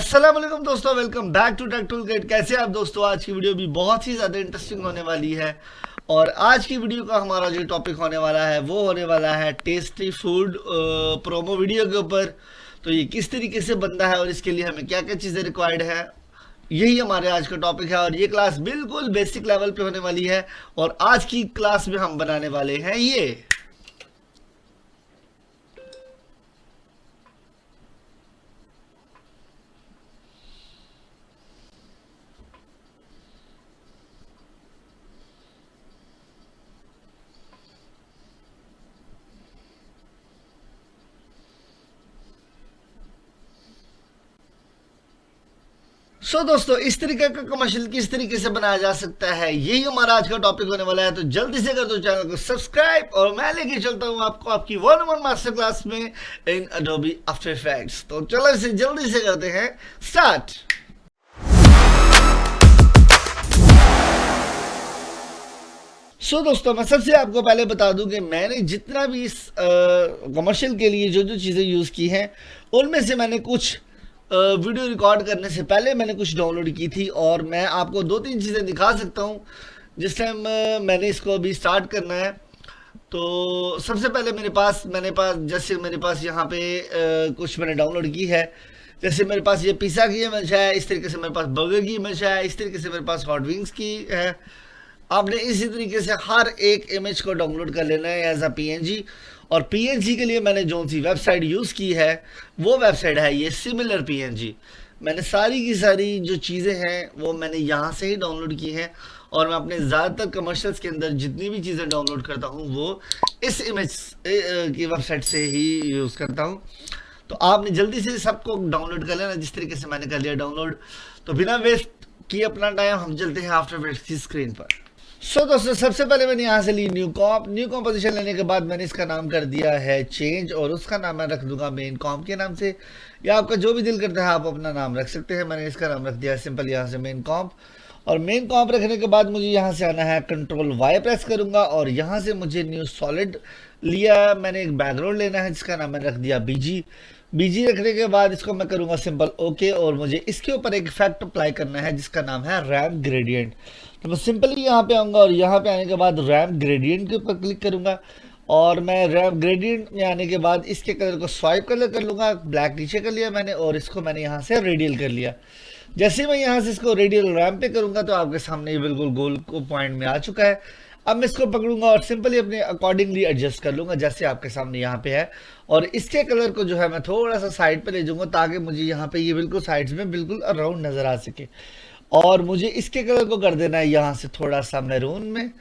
अस्सलाम वालेकुम दोस्तों, welcome back to tech tool kit. कैसे आप दोस्तों? आज की वीडियो भी बहुत ही ज़्यादा इंटरेस्टिंग होने वाली है। और आज की वीडियो का हमारा जो टॉपिक होने वाला है वो होने वाला है टेस्टी फूड प्रोमो वीडियो के ऊपर। तो ये किस तरीके से बनता है और इसके लिए हमें क्या क्या चीज़ें रिक्वायर्ड है, यही हमारे आज का टॉपिक है। और ये क्लास बिल्कुल बेसिक लेवल पे होने वाली है। और आज की क्लास में हम बनाने वाले हैं ये। दोस्तों, इस तरीके का कमर्शियल किस तरीके से बनाया जा सकता है, यही हमारा आज का टॉपिक होने वाला है। तो जल्दी से कर दो चैनल को सब्सक्राइब और मैं लेके चलता हूँ आपको आपकी 1-on-1 मास्टर क्लास में इन एडोबी आफ्टर इफेक्ट्स। तो चलो इसे जल्दी से करते हैं स्टार्ट। दोस्तों, मैं सबसे आपको पहले बता दूं कि मैंने जितना भी इस कमर्शियल के लिए जो जो चीज़ें यूज़ की हैं उनमें से मैंने कुछ वीडियो रिकॉर्ड करने से पहले मैंने कुछ डाउनलोड की थी। और मैं आपको 2-3 चीज़ें दिखा सकता हूँ जिस टाइम मैंने इसको अभी स्टार्ट करना है। तो सबसे पहले जैसे मेरे पास यहाँ पे कुछ मैंने डाउनलोड की है। जैसे मेरे पास ये पिज़्ज़ा की इमेज है, इस तरीके से मेरे पास बर्गर की इमेज है, इस तरीके से मेरे पास हॉट विंग्स की है। आपने इसी तरीके से हर एक इमेज को डाउनलोड कर लेना है एज अ पीएनजी। और पीएनजी के लिए मैंने जो सी वेबसाइट यूज़ की है वो वेबसाइट है ये सिमिलर पीएनजी। मैंने सारी की सारी जो चीज़ें हैं वो मैंने यहाँ से ही डाउनलोड की हैं। और मैं अपने ज़्यादातर कमर्शियल्स के अंदर जितनी भी चीज़ें डाउनलोड करता हूँ वो इस इमेज की वेबसाइट से ही यूज़ करता हूँ। तो आपने जल्दी से सबको डाउनलोड कर लेना जिस तरीके से मैंने कर लिया डाउनलोड। तो बिना वेस्ट किए अपना टाइम हम चलते हैं आफ्टर इफेक्ट्स की स्क्रीन पर। दोस्तों, सबसे पहले मैंने यहाँ से ली न्यू कॉम्पोजिशन लेने के बाद मैंने इसका नाम कर दिया है चेंज। और उसका नाम मैं रख दूंगा मेन कॉम्प के नाम से, या आपका जो भी दिल करता है आप अपना नाम रख सकते हैं। मैंने इसका नाम रख दिया है सिंपल यहाँ से मेन कॉम्प। और मेन कॉम्प रखने के बाद मुझे यहाँ से आना है, कंट्रोल वाई प्रेस करूंगा और यहाँ से मुझे न्यू सॉलिड लिया। मैंने एक बैकग्राउंड लेना है जिसका नाम मैंने रख दिया बीजी रखने के बाद इसको मैं करूंगा सिंपल ओके। और मुझे इसके ऊपर एक इफेक्ट अप्लाई करना है जिसका नाम है रैम ग्रेडियंट। तो मैं सिंपली यहाँ पे आऊँगा और यहाँ पे आने के बाद रैम ग्रेडियंट के ऊपर क्लिक करूँगा। और मैं रैम ग्रेडियंट में आने के बाद इसके कलर को स्वाइप कलर कर लूँगा, ब्लैक नीचे कर लिया मैंने। और इसको मैंने यहाँ से रेडियल कर लिया। जैसे मैं यहाँ से इसको रेडियल रैम पे करूँगा तो आपके सामने ये बिल्कुल गोल को पॉइंट में आ चुका है। अब मैं इसको पकड़ूंगा और सिंपली अपने अकॉर्डिंगली एडजस्ट कर लूँगा जैसे आपके सामने यहाँ पे है। और इसके कलर को जो है मैं थोड़ा सा साइड पे ले जाऊँगा ताकि मुझे यहाँ पे ये बिल्कुल साइड्स में बिल्कुल अराउंड नज़र आ सके। और मुझे इसके कलर को कर देना है यहाँ से थोड़ा सा मैरून में।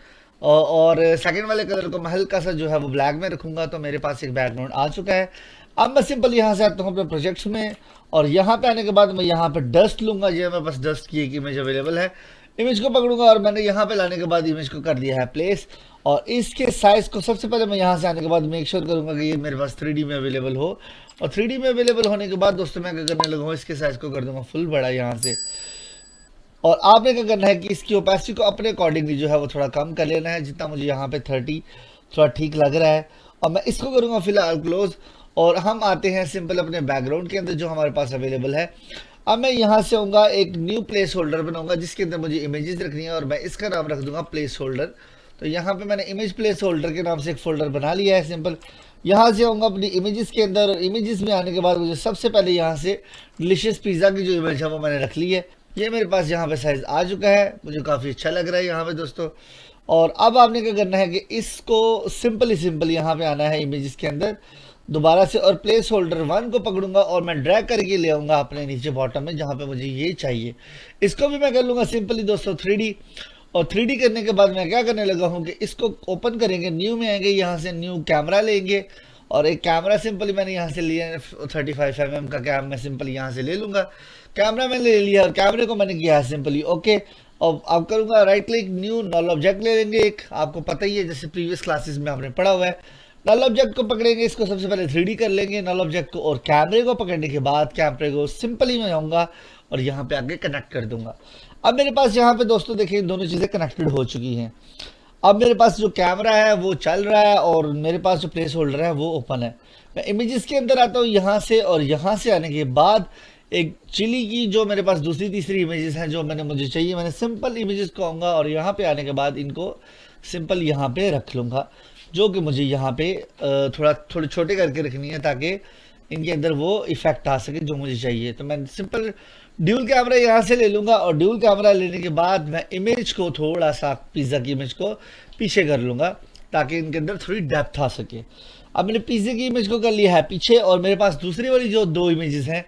और सेकंड वाले कलर को मैं हल्का सा जो है वो ब्लैक में रखूँगा। तो मेरे पास एक बैकग्राउंड आ चुका है। अब मैं सिंपल यहाँ से आता हूँ अपने प्रोजेक्ट्स में और यहाँ पे आने के बाद मैं यहाँ पे डस्ट लूँगा। जो मेरे पास डस्ट की एक इमेज अवेलेबल है, इमेज को पकड़ूंगा और मैंने यहाँ पे लाने के बाद इमेज को कर दिया है प्लेस। और इसके साइज को सबसे पहले मैं यहाँ से आने के बाद मेक श्योर करूँगा कि ये मेरे पास 3D में अवेलेबल हो। और 3D में अवेलेबल होने के बाद दोस्तों मैं क्या करने लगा हूँ, इसके साइज को कर दूंगा फुल बड़ा यहाँ से। और आपने क्या करना है कि इसकी ओपेसिटी को अपने अकॉर्डिंगली जो है वो थोड़ा कम कर लेना है, जितना मुझे यहाँ पे 30 थोड़ा ठीक लग रहा है। और मैं इसको करूँगा फिलहाल क्लोज। और हम आते हैं सिंपल अपने बैकग्राउंड के अंदर जो हमारे पास अवेलेबल है। अब मैं यहाँ से आऊँगा, एक न्यू प्लेस होल्डर बनाऊंगा जिसके अंदर मुझे इमेजेस रखनी है और मैं इसका नाम रख दूंगा प्लेस होल्डर। तो यहाँ पे मैंने इमेज प्लेस होल्डर के नाम से एक फोल्डर बना लिया है सिंपल। यहाँ से आऊँगा अपनी इमेजेस के अंदर। इमेजेस में आने के बाद मुझे सबसे पहले यहाँ से डिलीशियस पिज़्ज़ा की जो इमेज है वो मैंने रख ली है। ये मेरे पास यहाँ पे साइज आ चुका है, मुझे काफ़ी अच्छा लग रहा है यहाँ पे दोस्तों। और अब आपने क्या करना है कि इसको सिंपल यहाँ पे आना है इमेजेस के अंदर दोबारा से और प्लेस होल्डर 1 को पकड़ूंगा और मैं ड्रैग करके ले आऊँगा अपने नीचे बॉटम में जहाँ पे मुझे ये चाहिए। इसको भी मैं कर लूँगा सिंपली दोस्तों 3D। और 3D करने के बाद मैं क्या करने लगा हूँ कि इसको ओपन करेंगे, न्यू में आएंगे, यहाँ से न्यू कैमरा लेंगे। और एक कैमरा सिंपली मैंने यहाँ से लिया 35mm का कैम मैं सिंपली यहाँ से ले लूँगा। कैमरा मैंने ले लिया और कैमरे को मैंने किया है सिंपली ओके। और अब करूँगा राइट क्लिक, न्यू नल ऑब्जेक्ट ले लेंगे एक, आपको पता ही है जैसे प्रीवियस क्लासेस में आपने पढ़ा हुआ है। नल ऑब्जेक्ट को पकड़ेंगे, इसको सबसे पहले 3D कर लेंगे नल ऑब्जेक्ट को। और कैमरे को पकड़ने के बाद कैमरे को सिंपली मैं आऊँगा और यहाँ पे आगे कनेक्ट कर दूंगा। अब मेरे पास यहाँ पे दोस्तों देखिए दोनों चीज़ें कनेक्टेड हो चुकी हैं। अब मेरे पास जो कैमरा है वो चल रहा है और मेरे पास जो प्लेस होल्डर है वो ओपन है। मैं इमेजेस के अंदर आता हूँ यहाँ से और यहाँ से आने के बाद एक चिली की जो मेरे पास दूसरी तीसरी इमेजेस हैं जो मुझे चाहिए, मैंने सिंपल इमेजेस को आऊँगा और यहाँ पे आने के बाद इनको सिंपल यहाँ पे रख लूँगा, जो कि मुझे यहाँ पे थोड़े छोटे करके रखनी है ताकि इनके अंदर वो इफेक्ट आ सके जो मुझे चाहिए। तो मैं सिंपल ड्यूल कैमरा यहाँ से ले लूँगा और ड्यूल कैमरा लेने के बाद मैं इमेज को थोड़ा सा पिज़्ज़ा की इमेज को पीछे कर लूँगा ताकि इनके अंदर थोड़ी डेप्थ आ सके। अब मैंने पिज़्ज़ा की इमेज को कर लिया है पीछे और मेरे पास दूसरी वाली जो दो इमेजेस हैं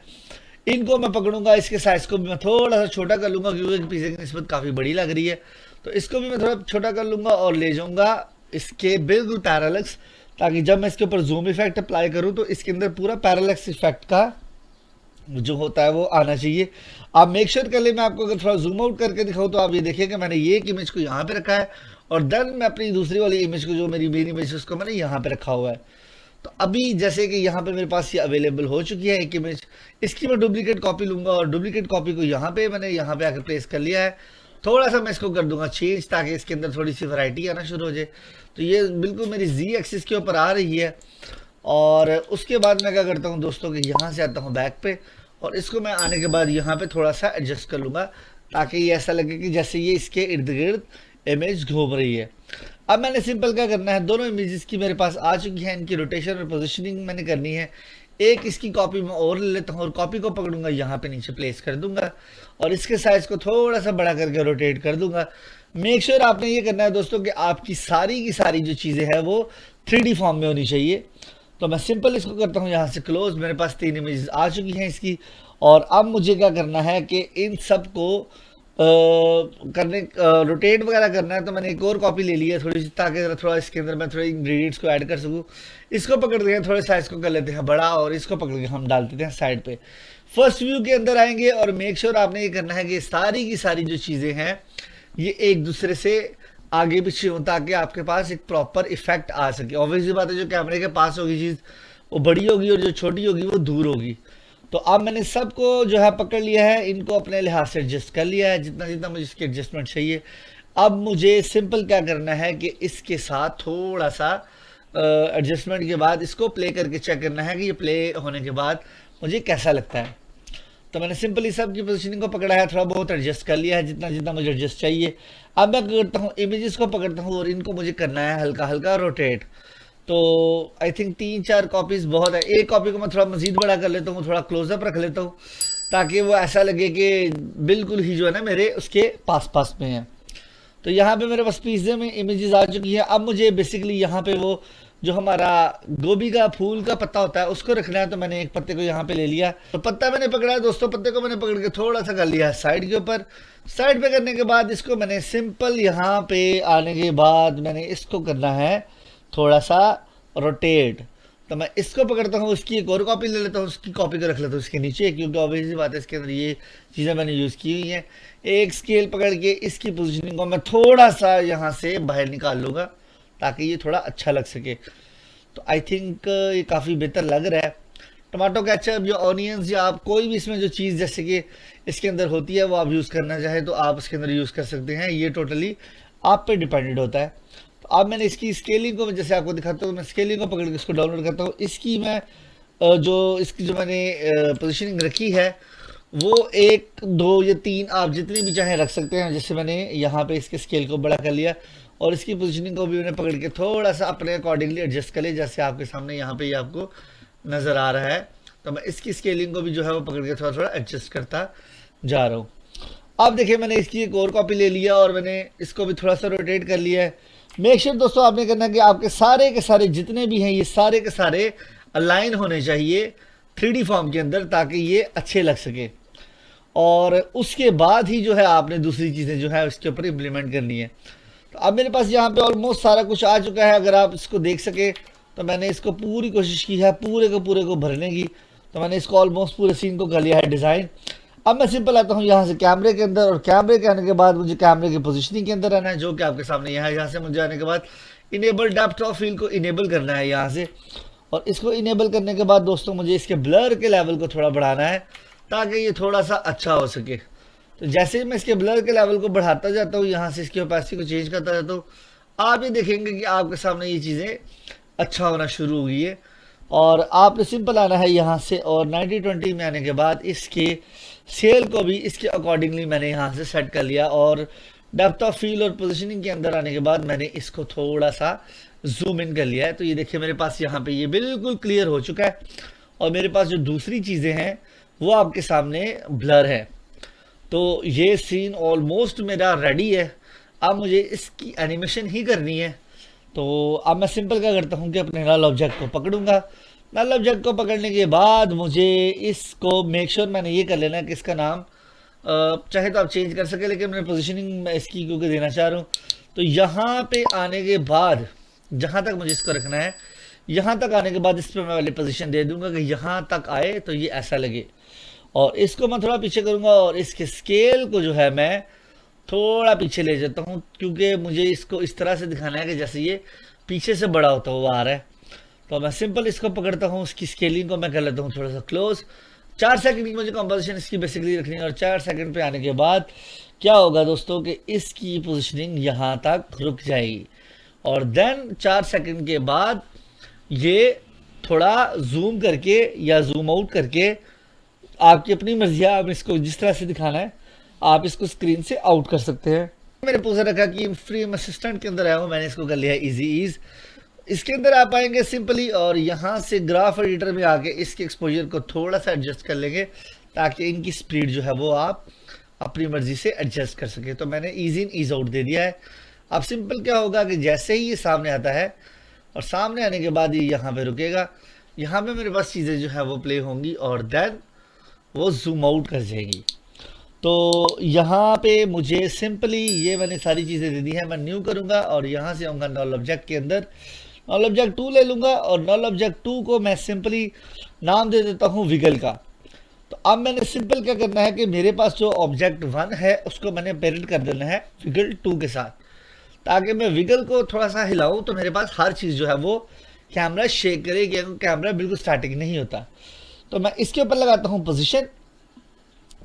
इनको मैं पकड़ूंगा, इसके साइज को भी मैं थोड़ा सा छोटा कर लूँगा क्योंकि पिज़्ज़ा की निस्बत काफ़ी बड़ी लग रही है। तो इसको भी मैं थोड़ा छोटा कर लूँगा और ले जाऊँगा इसके बिल्कुल पैरेलल्स, ताकि जब मैं इसके ऊपर जूम इफेक्ट अप्लाई करूँ तो इसके अंदर पूरा पैरेलल्स इफेक्ट का जो होता है वो आना चाहिए। आप मेक श्योर कर ले, मैं आपको अगर थोड़ा जूम आउट करके दिखाऊँ तो आप ये देखिए कि मैंने ये एक इमेज को यहाँ पे रखा है और देन मैं अपनी दूसरी वाली इमेज को जो मेरी मेन इमेज है उसको मैंने यहाँ पे रखा हुआ है। तो अभी जैसे कि यहाँ पे मेरे पास ये अवेलेबल हो चुकी है एक इमेज, इसकी मैं डुप्लीकेट कॉपी लूँगा और डुप्लीकेट कॉपी को मैंने यहाँ पे आकर प्लेस कर लिया है। थोड़ा सा मैं इसको कर दूंगा चेंज ताकि इसके अंदर थोड़ी सी वैरायटी आना शुरू हो जाए। तो ये बिल्कुल मेरी जी एक्सिस के ऊपर आ रही है और उसके बाद मैं क्या करता हूँ दोस्तों कि यहाँ से आता हूँ बैक पे और इसको मैं आने के बाद यहाँ पे थोड़ा सा एडजस्ट कर लूँगा ताकि ये ऐसा लगे कि जैसे ये इसके इर्द गिर्द इमेज घूम रही है। अब मैंने सिंपल क्या करना है, दोनों इमेजेस की मेरे पास आ चुकी है, इनकी रोटेशन और पोजीशनिंग मैंने करनी है। एक इसकी कॉपी मैं और ले लेता हूँ और कॉपी को पकड़ूंगा यहाँ पे नीचे प्लेस कर दूंगा और इसके साइज को थोड़ा सा बड़ा करके रोटेट कर दूंगा। मेक श्योर आपने ये करना है दोस्तों कि आपकी सारी की सारी जो चीज़ें हैं वो 3D फॉर्म में होनी चाहिए। तो मैं सिंपल इसको करता हूँ यहाँ से क्लोज, मेरे पास 3 इमेजेस आ चुकी हैं इसकी। और अब मुझे क्या करना है कि इन सब को रोटेट वगैरह करना है। तो मैंने एक और कॉपी ले ली है थोड़ी सी ताकि थोड़ा इसके अंदर मैं थोड़े इंग्रेडिएंट्स को ऐड कर सकूँ। इसको पकड़ते हैं, थोड़े साइज को कर लेते हैं बड़ा और इसको पकड़ के हम डाल देते हैं साइड पे। फर्स्ट व्यू के अंदर आएंगे और मेक श्योर आपने ये करना है कि सारी की सारी जो चीज़ें हैं ये एक दूसरे से आगे पीछे हो ताकि आपके पास एक प्रॉपर इफेक्ट आ सके। ऑब्वियसली बात है जो कैमरे के पास होगी चीज़ वो बड़ी होगी और जो छोटी होगी वो दूर होगी। तो अब मैंने सबको जो है पकड़ लिया है, इनको अपने लिहाज से एडजस्ट कर लिया है जितना जितना मुझे इसकी एडजस्टमेंट चाहिए। अब मुझे सिंपल क्या करना है कि इसके साथ थोड़ा सा एडजस्टमेंट के बाद इसको प्ले करके चेक करना है कि ये प्ले होने के बाद मुझे कैसा लगता है। तो मैंने सिंपली सब की पोजीशनिंग को पकड़ा है, थोड़ा बहुत एडजस्ट कर लिया है जितना जितना मुझे एडजस्ट चाहिए। अब मैं करता हूँ इमेजेस को पकड़ता हूँ और इनको मुझे करना है हल्का हल्का रोटेट। तो आई थिंक 3-4 कॉपीज़ बहुत है। एक कॉपी को मैं थोड़ा मज़ीद बड़ा कर लेता हूँ, थोड़ा क्लोजअप रख लेता हूँ ताकि वो ऐसा लगे कि बिल्कुल ही जो है ना मेरे उसके पास पास में है। तो यहाँ पे मेरे पास पिज़्ज़े में इमेजेस आ चुकी हैं। अब मुझे बेसिकली यहाँ पे वो जो हमारा गोभी का फूल का पत्ता होता है उसको रखना है। तो मैंने एक पत्ते को यहाँ पे ले लिया, तो पत्ता मैंने पकड़ा है दोस्तों, पत्ते को मैंने पकड़ के थोड़ा सा कर लिया है साइड के ऊपर। साइड पे करने के बाद इसको मैंने सिंपल यहाँ पे आने के बाद मैंने इसको करना है थोड़ा सा रोटेट। तो मैं इसको पकड़ता हूँ, उसकी एक और कॉपी ले लेता हूँ, उसकी कॉपी को रख लेता हूँ इसके नीचे क्योंकि ऑब्वियसली बात है इसके अंदर ये चीज़ें मैंने यूज़ की हुई हैं। एक स्केल पकड़ के इसकी पोजीशनिंग को मैं थोड़ा सा यहाँ से बाहर निकाल लूँगा ताकि ये थोड़ा अच्छा लग सके। तो आई थिंक ये काफ़ी बेहतर लग रहा है। टमाटो केचप या ऑनियंस या आप कोई भी इसमें जो चीज़ जैसे कि इसके अंदर होती है वो आप यूज़ करना चाहे तो आप उसके अंदर यूज़ कर सकते हैं, ये टोटली आप पे डिपेंडेंट होता है। तो अब मैंने इसकी स्केलिंग को जैसे आपको दिखाता हूँ, मैं स्केलिंग को पकड़ के इसको डाउनलोड करता हूँ। इसकी मैं इसकी जो मैंने पोजीशनिंग रखी है वो 1, 2 या 3 आप जितनी भी चाहें रख सकते हैं। जैसे मैंने यहाँ पे इसके स्केल को बड़ा कर लिया और इसकी पोजीशनिंग को भी मैंने पकड़ के थोड़ा सा अपने अकॉर्डिंगली एडजस्ट कर लिया जैसे आपके सामने यहाँ पे ये आपको नज़र आ रहा है। तो मैं इसकी स्केलिंग को भी जो है वो पकड़ के थोड़ा थोड़ा एडजस्ट करता जा रहा हूँ। अब देखिए मैंने इसकी एक और कॉपी ले लिया और मैंने इसको भी थोड़ा सा रोटेट कर लिया है। मेक श्योर दोस्तों आपने करना है कि आपके सारे के सारे जितने भी हैं ये सारे के सारे अलाइन होने चाहिए 3D फॉर्म के अंदर ताकि ये अच्छे लग सके। और उसके बाद ही जो है आपने दूसरी चीज़ें जो है उसके ऊपर इम्प्लीमेंट करनी है। तो अब मेरे पास यहाँ पे ऑलमोस्ट सारा कुछ आ चुका है। अगर आप इसको देख सके तो मैंने इसको पूरी कोशिश की है पूरे को भरने की। तो मैंने इसको ऑलमोस्ट पूरे सीन को कर लिया है डिज़ाइन। अब मैं सिंपल आता हूँ यहाँ से कैमरे के अंदर और कैमरे के आने के बाद मुझे कैमरे की पोजीशनिंग के अंदर आना है जो कि आपके सामने यहाँ है। यहाँ से मुझे आने के बाद इनेबल डेप्थ ऑफ फील्ड को इनेबल करना है यहाँ से। और इसको इनेबल करने के बाद दोस्तों मुझे इसके ब्लर के लेवल को थोड़ा बढ़ाना है ताकि ये थोड़ा सा अच्छा हो सके। तो जैसे ही मैं इसके ब्लर के लेवल को बढ़ाता जाता हूँ यहाँ से इसकी ओपेसिटी को चेंज करता जाता हूँ, आप ये देखेंगे कि आपके सामने ये चीज़ें अच्छा होना शुरू हो गई है। और आपने सिंपल आना है यहाँ से, और 90-20 में आने के बाद इसके सेल को भी इसके अकॉर्डिंगली मैंने यहाँ से सेट कर लिया, और डेप्थ ऑफ फील्ड और पोजीशनिंग के अंदर आने के बाद मैंने इसको थोड़ा सा जूम इन कर लिया है। तो ये देखिए मेरे पास यहाँ पे ये बिल्कुल क्लियर हो चुका है, और मेरे पास जो दूसरी चीज़ें हैं वो आपके सामने ब्लर है। तो ये सीन ऑलमोस्ट मेरा रेडी है, अब मुझे इसकी एनिमेशन ही करनी है। तो अब मैं सिंपल क्या करता हूँ कि अपने नल ऑब्जेक्ट को पकड़ूंगा। नल ऑब्जेक्ट को पकड़ने के बाद मुझे इसको मेक श्योर मैंने ये कर लेना है कि इसका नाम चाहे तो आप चेंज कर सके, लेकिन मैं पोजीशनिंग में इसकी क्योंकि देना चाह रहा हूँ। तो यहाँ पे आने के बाद जहाँ तक मुझे इसको रखना है, यहाँ तक आने के बाद इस पर मैं वाली पोजीशन दे दूंगा कि यहाँ तक आए तो ये ऐसा लगे, और इसको मैं थोड़ा पीछे करूँगा और इसके स्केल को जो है मैं थोड़ा पीछे ले जाता हूँ, क्योंकि मुझे इसको इस तरह से दिखाना है कि जैसे ये पीछे से बड़ा होता हुआ आ रहा है। तो मैं सिंपल इसको पकड़ता हूँ, उसकी स्केलिंग को मैं कर लेता हूँ थोड़ा सा क्लोज। 4 सेकंड की मुझे कंपोजिशन इसकी बेसिकली रखनी है, और 4 सेकंड पे आने के बाद क्या होगा दोस्तों कि इसकी पोजिशनिंग यहाँ तक रुक जाएगी, और देन 4 सेकंड के बाद ये थोड़ा जूम करके या जूम आउट करके, आपकी अपनी मर्जी है, आप इसको जिस तरह से दिखाना है आप इसको स्क्रीन से आउट कर सकते हैं। मैंने पूछा रखा कि फ्रेम असिस्टेंट के अंदर आया हूँ, मैंने इसको कर लिया इजी ईज। इसके अंदर आप आएंगे सिंपली, और यहाँ से ग्राफ एडिटर में आके इसके एक्सपोजर को थोड़ा सा एडजस्ट कर लेंगे, ताकि इनकी स्पीड जो है वो आप अपनी मर्जी से एडजस्ट कर सके। तो मैंने ईज इन ईज आउट दे दिया है। अब सिंपल क्या होगा कि जैसे ही ये सामने आता है, और सामने आने के बाद ये यहाँ पे रुकेगा, यहाँ पे मेरे पास चीज़ें जो है वो प्ले होंगी, और देन वो जूम आउट कर जाएगी। तो यहाँ पे मुझे सिंपली ये मैंने सारी चीज़ें दे दी हैं। मैं न्यू करूँगा और यहाँ से आऊँगा नल ऑब्जेक्ट के अंदर, नल ऑब्जेक्ट 2 ले लूँगा, और नल ऑब्जेक्ट 2 को मैं सिंपली नाम दे देता हूँ विगल का। तो अब मैंने सिंपल क्या करना है कि मेरे पास जो ऑब्जेक्ट 1 है उसको मैंने पेरेंट कर देना है विगल 2 के साथ, ताकि मैं विगल को थोड़ा सा हिलाऊँ तो मेरे पास हर चीज़ जो है वो कैमरा शेक करे, कैमरा बिल्कुल स्टैटिक नहीं होता। तो मैं इसके ऊपर लगाता हूँ पोजीशन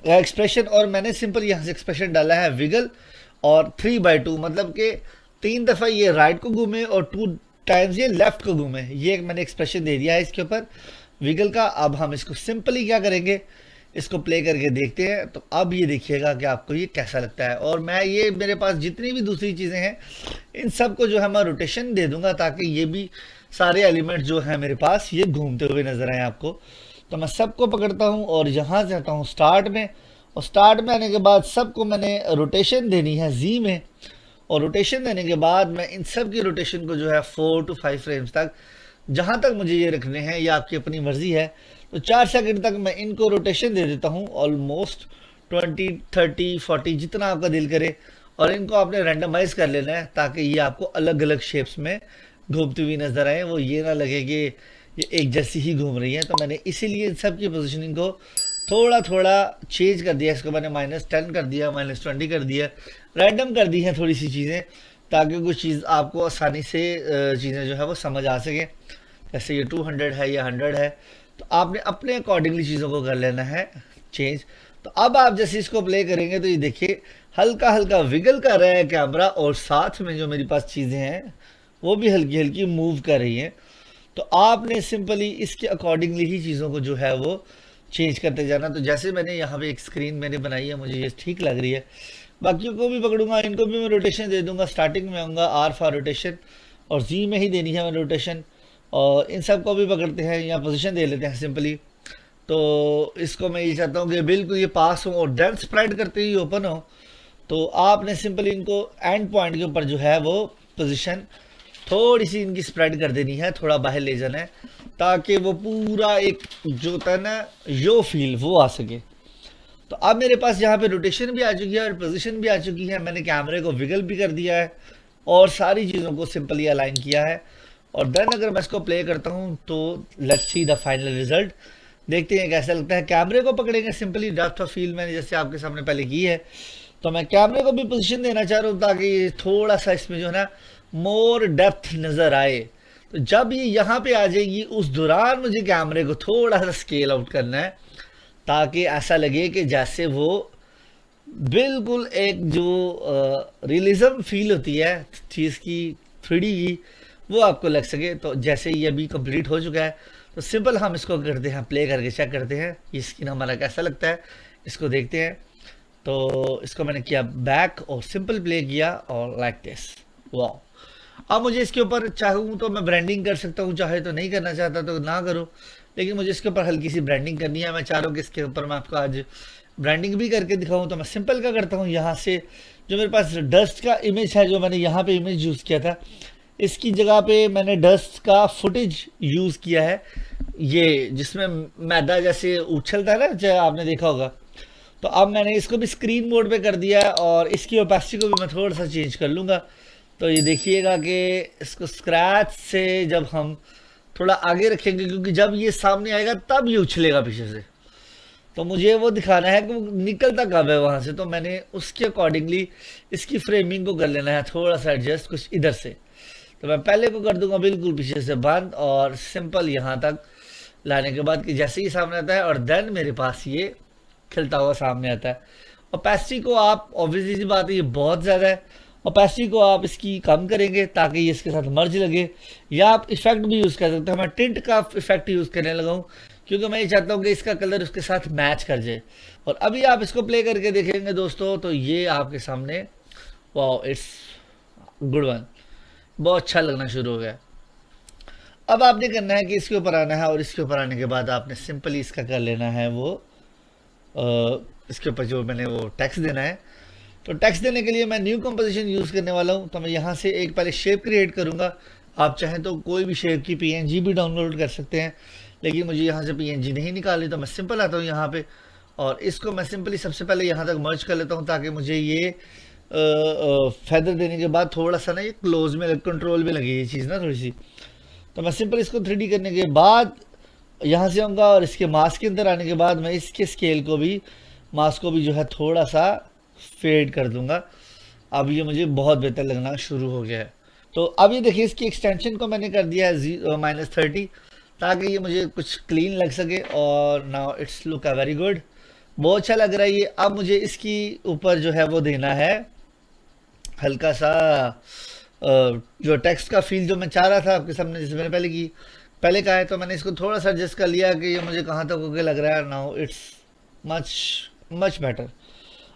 एक्सप्रेशन, और मैंने सिंपल यहाँ से एक्सप्रेशन डाला है विगल और 3/2, मतलब कि 3 दफ़ा ये राइट को घूमे और 2 टाइम्स ये लेफ्ट को घूमे। ये मैंने एक्सप्रेशन दे दिया है इसके ऊपर विगल का। अब हम इसको सिंपली क्या करेंगे, इसको प्ले करके देखते हैं। तो अब ये देखिएगा कि आपको ये कैसा लगता है। और मैं ये मेरे पास जितनी भी दूसरी चीज़ें हैं इन सब को जो है मैं रोटेशन दे दूंगा, ताकि ये भी सारे एलिमेंट जो है मेरे पास ये घूमते हुए नजर आए आपको। तो मैं सबको पकड़ता हूँ और यहाँ से आता हूँ स्टार्ट में, और स्टार्ट में आने के बाद सबको मैंने रोटेशन देनी है जी में, और रोटेशन देने के बाद मैं इन सब की रोटेशन को जो है 4 to 5 फ्रेम्स तक, जहाँ तक मुझे ये रखने हैं, ये आपकी अपनी मर्जी है। तो 4 सेकंड तक मैं इनको रोटेशन दे देता हूँ, ऑलमोस्ट 20, 30, 40 जितना आपका दिल करे, और इनको आपने रैंडमाइज कर लेना है ताकि ये आपको अलग अलग शेप्स में घूमती हुई नजर आए, वो ये ना लगे कि ये एक जैसी ही घूम रही है। तो मैंने इसीलिए इन सब की पोजिशनिंग को थोड़ा थोड़ा चेंज कर दिया। इसको मैंने -10 कर दिया, -20 कर दिया, रैंडम कर दी है थोड़ी सी चीज़ें, ताकि कुछ चीज़ आपको आसानी से चीज़ें जो है वो समझ आ सके। जैसे ये 200 है या 100 है, तो आपने अपने अकॉर्डिंगली चीज़ों को कर लेना है चेंज। तो अब आप जैसे इसको प्ले करेंगे तो ये देखिए हल्का हल्का विगल कर रहा है कैमरा, और साथ में जो मेरी पास चीज़ें हैं वो भी हल्की हल्की मूव कर रही हैं। तो आपने सिंपली इसके अकॉर्डिंगली ही चीज़ों को जो है वो चेंज करते जाना। तो जैसे मैंने यहाँ पे एक स्क्रीन मैंने बनाई है, मुझे ये ठीक लग रही है, बाकियों को भी पकड़ूंगा, इनको भी मैं रोटेशन दे दूंगा। स्टार्टिंग में आऊँगा आर फॉर रोटेशन, और जी में ही देनी है मैं रोटेशन, और इन सब को भी पकड़ते हैं या पोजीशन दे लेते हैं सिंपली। तो इसको मैं ये चाहता हूँ कि बिल्कुल ये पास हो और डेंस स्प्रेड करते ही ओपन हो। तो आपने सिंपली इनको एंड पॉइंट के ऊपर जो है वो पोजीशन थोड़ी सी इनकी स्प्रेड कर देनी है, थोड़ा बाहर ले जाना है, ताकि वो पूरा एक जो होता है ना यो फील वो आ सके। तो अब मेरे पास यहाँ पे रोटेशन भी आ चुकी है और पोजीशन भी आ चुकी है। मैंने कैमरे को विगल भी कर दिया है और सारी चीज़ों को सिंपली अलाइन किया है। और देन अगर मैं इसको प्ले करता हूँ तो let's see the final result, देखते हैं कैसा लगता है। कैमरे को पकड़ेंगे सिंपली, डेप्थ ऑफ फील्ड मैंने जैसे आपके सामने पहले की है, तो मैं कैमरे को भी पोजीशन देना चाह रहा हूँ ताकि थोड़ा सा इसमें जो है ना मोर डेप्थ नज़र आए। तो जब ये यहाँ पे आ जाएगी उस दौरान मुझे कैमरे को थोड़ा सा स्केल आउट करना है, ताकि ऐसा लगे कि जैसे वो बिल्कुल एक जो रियलिज्म फील होती है चीज़ की 3D की, वो आपको लग सके। तो जैसे ये अभी कंप्लीट हो चुका है, तो सिंपल हम इसको करते हैं, प्ले करके चेक करते हैं ये स्किन हमारा कैसा लगता है, इसको देखते हैं। तो इसको मैंने किया बैक और सिंपल प्ले किया और लाइक दिस, वाह। अब मुझे इसके ऊपर चाहूँ तो मैं ब्रांडिंग कर सकता हूँ, चाहे तो नहीं करना चाहता तो ना करूँ, लेकिन मुझे इसके ऊपर हल्की सी ब्रांडिंग करनी है। मैं चाह रहा हूँ कि इसके ऊपर मैं आपको आज ब्रांडिंग भी करके दिखाऊँ। तो मैं सिंपल का करता हूँ, यहाँ से जो मेरे पास डस्ट का इमेज है, जो मैंने यहाँ पे इमेज यूज़ किया था, इसकी जगह पे मैंने डस्ट का फुटेज यूज़ किया है, ये जिसमें मैदा जैसे उछलता है ना, चाहे आपने देखा होगा। तो अब मैंने इसको भी स्क्रीन मोड पे कर दिया है और इसकी ओपेसिटी को भी मैं थोड़ा सा चेंज कर लूँगा। तो ये देखिएगा कि इसको स्क्रैच से जब हम थोड़ा आगे रखेंगे, क्योंकि जब ये सामने आएगा तब ये उछलेगा पीछे से, तो मुझे वो दिखाना है कि वो निकलता कब है वहाँ से। तो मैंने उसके अकॉर्डिंगली इसकी फ्रेमिंग को कर लेना है थोड़ा सा एडजस्ट कुछ इधर से। तो मैं पहले को कर दूंगा बिल्कुल पीछे से बंद और सिंपल यहाँ तक लाने के बाद कि जैसे ही सामने आता है और देन मेरे पास ये खिलता हुआ सामने आता है। ओपेसिटी को आप, ऑब्वियसली सी बात है ये बहुत ज़्यादा है, ओपेसिटी को आप इसकी कम करेंगे ताकि ये इसके साथ मर्ज लगे, या आप इफेक्ट भी यूज़ कर सकते हैं। मैं टिंट का इफेक्ट यूज़ करने लगा हूँ क्योंकि मैं ये चाहता हूँ कि इसका कलर उसके साथ मैच कर जाए। और अभी आप इसको प्ले करके देखेंगे दोस्तों, तो ये आपके सामने, वाह, इट्स गुड वन, बहुत अच्छा लगना शुरू हो गया। अब आपने करना है कि इसके ऊपर आना है और इसके ऊपर आने के बाद आपने सिंपली इसका कर लेना है वो इसके ऊपर जो मैंने वो टेक्स्ट देना है। तो टेक्स्ट देने के लिए मैं न्यू कंपोजिशन यूज़ करने वाला हूँ। तो मैं यहाँ से एक पहले शेप क्रिएट करूँगा। आप चाहें तो कोई भी शेप की पीएनजी भी डाउनलोड कर सकते हैं, लेकिन मुझे यहाँ से पीएनजी नहीं निकाली, तो मैं सिंपल आता हूँ यहाँ पे और इसको मैं सिंपली सबसे पहले यहाँ तक मर्ज कर लेता हूँ ताकि मुझे ये फेदर देने के बाद थोड़ा सा ना ये क्लोज में कंट्रोल में लगे ये चीज़ ना थोड़ी सी। तो मैं सिंपल इसको 3D करने के बाद यहाँ से आऊँगा और इसके मास्क के अंदर आने के बाद मैं इसके स्केल को भी, मास्क को भी जो है थोड़ा सा फेड कर दूंगा। अब ये मुझे बहुत बेहतर लगना शुरू हो गया है। तो अब ये देखिए इसकी एक्सटेंशन को मैंने कर दिया है -30 ताकि ये मुझे कुछ क्लीन लग सके। और now it's look very good, बहुत अच्छा लग रहा है ये। अब मुझे इसकी ऊपर जो है वो देना है हल्का सा जो टेक्स्ट का फील जो मैं चाह रहा था आपके सामने, जैसे मैंने पहले कहा है। तो मैंने इसको थोड़ा सा एडजस्ट कर लिया कि ये मुझे कहाँ तक ओके लग रहा है। Now it's much better.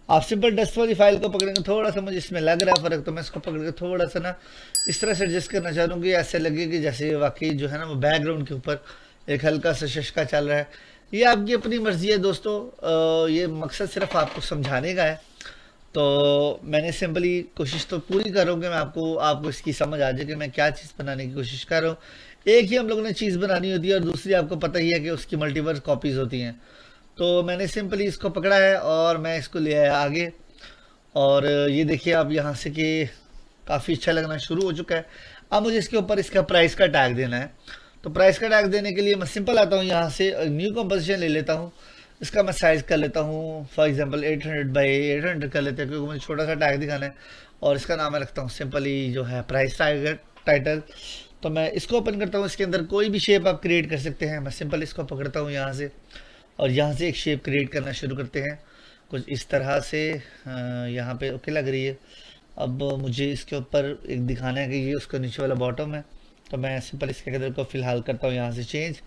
आप सिंपल डस्ट वाली फाइल को पकड़ेंगे, थोड़ा सा मुझे इसमें लग रहा है फ़र्क, तो मैं इसको पकड़ के थोड़ा सा ना इस तरह से एडजस्ट करना चाह रहा हूँ कि ऐसे लगे कि जैसे वाकई जो है ना वो बैकग्राउंड के ऊपर एक हल्का सा शशका चल रहा है। ये आपकी अपनी मर्ज़ी है दोस्तों, ये मकसद सिर्फ आपको समझाने का है। तो मैंने सिंपली कोशिश तो पूरी कर रहा हूँ कि मैं आपको इसकी समझ आ जाए कि मैं क्या चीज़ बनाने की कोशिश कर रहा हूँ। एक ही हम लोगों ने चीज़ बनानी होती है और दूसरी आपको पता ही है कि उसकी मल्टीवर्स कॉपीज़ होती हैं। तो मैंने सिंपली इसको पकड़ा है और मैं इसको ले आया आगे। और ये देखिए आप यहाँ से कि काफ़ी अच्छा लगना शुरू हो चुका है। अब मुझे इसके ऊपर इसका प्राइस का टैग देना है। तो प्राइस का टैग देने के लिए मैं सिंपल आता हूँ, यहाँ से न्यू कंपोजिशन ले लेता हूँ। इसका मैं साइज़ कर लेता हूँ, फॉर एग्जांपल 800 बाई 800 कर लेते हैं क्योंकि मुझे छोटा सा टैग दिखाना है। और इसका नाम मैं रखता हूँ सिंपली जो है प्राइस टाइटल। तो मैं इसको ओपन करता हूँ, इसके अंदर कोई भी शेप आप क्रिएट कर सकते हैं। मैं सिंपल इसको पकड़ता हूँ यहाँ से और यहाँ से एक शेप क्रिएट करना शुरू करते हैं कुछ इस तरह से। यहाँ पे ओके लग रही है। अब मुझे इसके ऊपर एक दिखाना है कि ये उसका नीचे वाला बॉटम है। तो मैं सिंपल इसके कलर को फ़िलहाल करता हूँ यहाँ से चेंज,